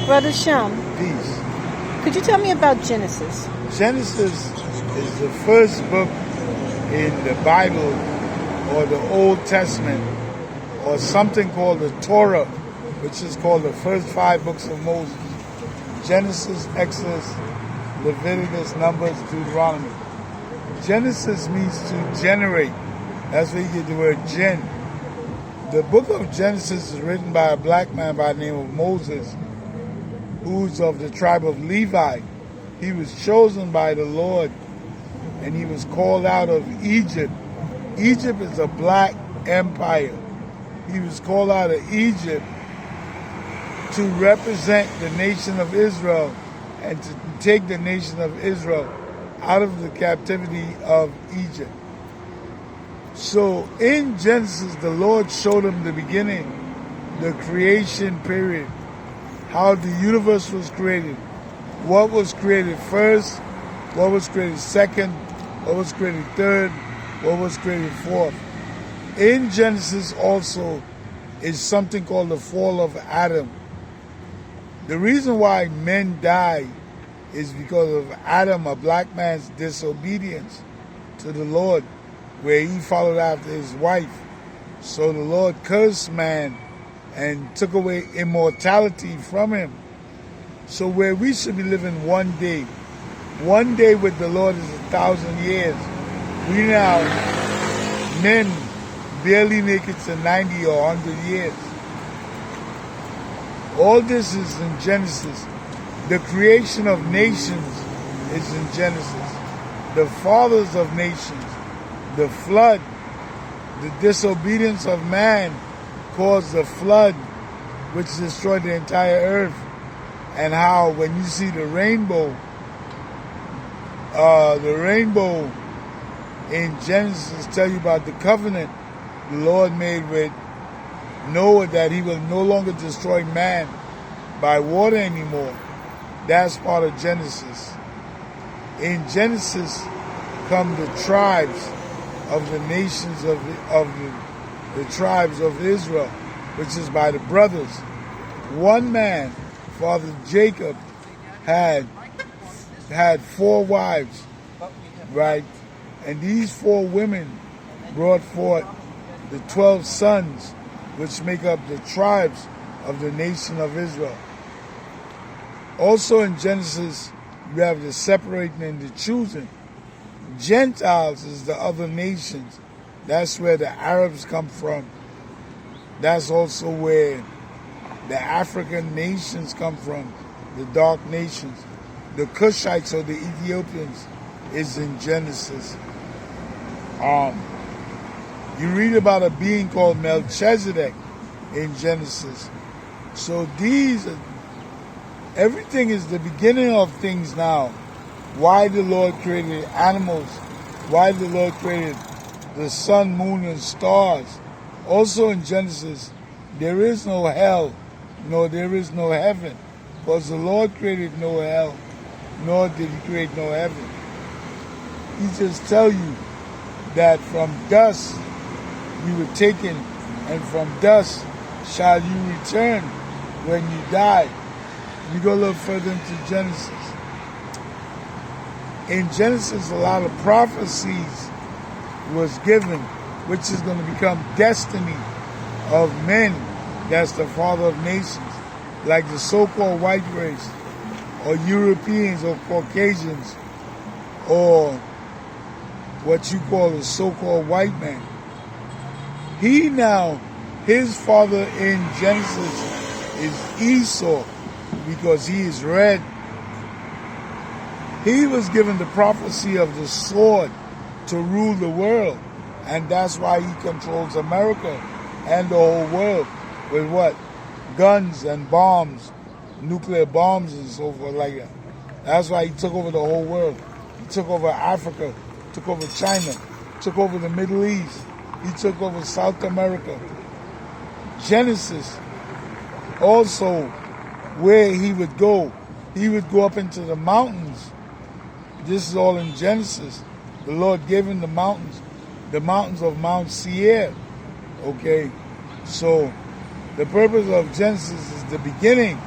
Brother Shum, Peace. could you tell me about Genesis? Genesis is the first book in the Bible or the Old Testament or something called the Torah, which is called the first 5 books of Moses. Genesis, Exodus, Leviticus, Numbers, Deuteronomy. Genesis means to generate. That's where you get the word gen. The book of Genesis is written by a black man by the name of Moses, who's of the tribe of Levi. He was chosen by the Lord, and he was called out of Egypt. Egypt is a black empire. He was called out of Egypt to represent the nation of Israel and to take the nation of Israel out of the captivity of Egypt. So in Genesis, the Lord showed him the beginning, the creation period, how the universe was created, what was created first, what was created second, what was created third, what was created fourth. In Genesis also is something called the fall of Adam. The reason why men die is because of Adam, a black man's disobedience to the Lord, where he followed after his wife. So the Lord cursed man and took away immortality from him. So where we should be living one day with the Lord is 1,000 years. We now, men barely make it to 90 or 100 years. All this is in Genesis. The creation of nations is in Genesis. The fathers of nations, the flood, the disobedience of man caused the flood, which destroyed the entire earth. And how when you see the rainbow in Genesis tell you about the covenant the Lord made with Noah, that he will no longer destroy man by water anymore. That's part of Genesis. In Genesis come the tribes of the nations of the tribes of Israel, which is by the brothers. One man, Father Jacob, had 4 wives, right? And these 4 women brought forth the 12 sons, which make up the tribes of the nation of Israel. Also in Genesis, you have the separating and the choosing. Gentiles is the other nations. That's where the Arabs come from. That's also where the African nations come from, the dark nations. The Cushites or the Ethiopians is in Genesis. You read about a being called Melchizedek in Genesis. So everything is the beginning of things now. Why the Lord created animals, why the Lord created the sun, moon, and stars. Also in Genesis, there is no hell, nor there is no heaven, because the Lord created no hell, nor did he create no heaven. He just tell you that from dust you were taken, and from dust shall you return when you die. You go a little further into Genesis. In Genesis, a lot of prophecies was given, which is going to become destiny of men. That's the father of nations, like the so-called white race, or Europeans, or Caucasians, or what you call a so-called white man. His father in Genesis is Esau, because he is red. He was given the prophecy of the sword to rule the world, and that's why he controls America and the whole world with what? Guns and bombs, nuclear bombs and so forth like that. That's why he took over the whole world. He took over Africa, took over China, took over the Middle East. He took over South America. Genesis also, where he would go up into the mountains. This is all in Genesis. The Lord gave him the mountains of Mount Seir. Okay, so the purpose of Genesis is the beginning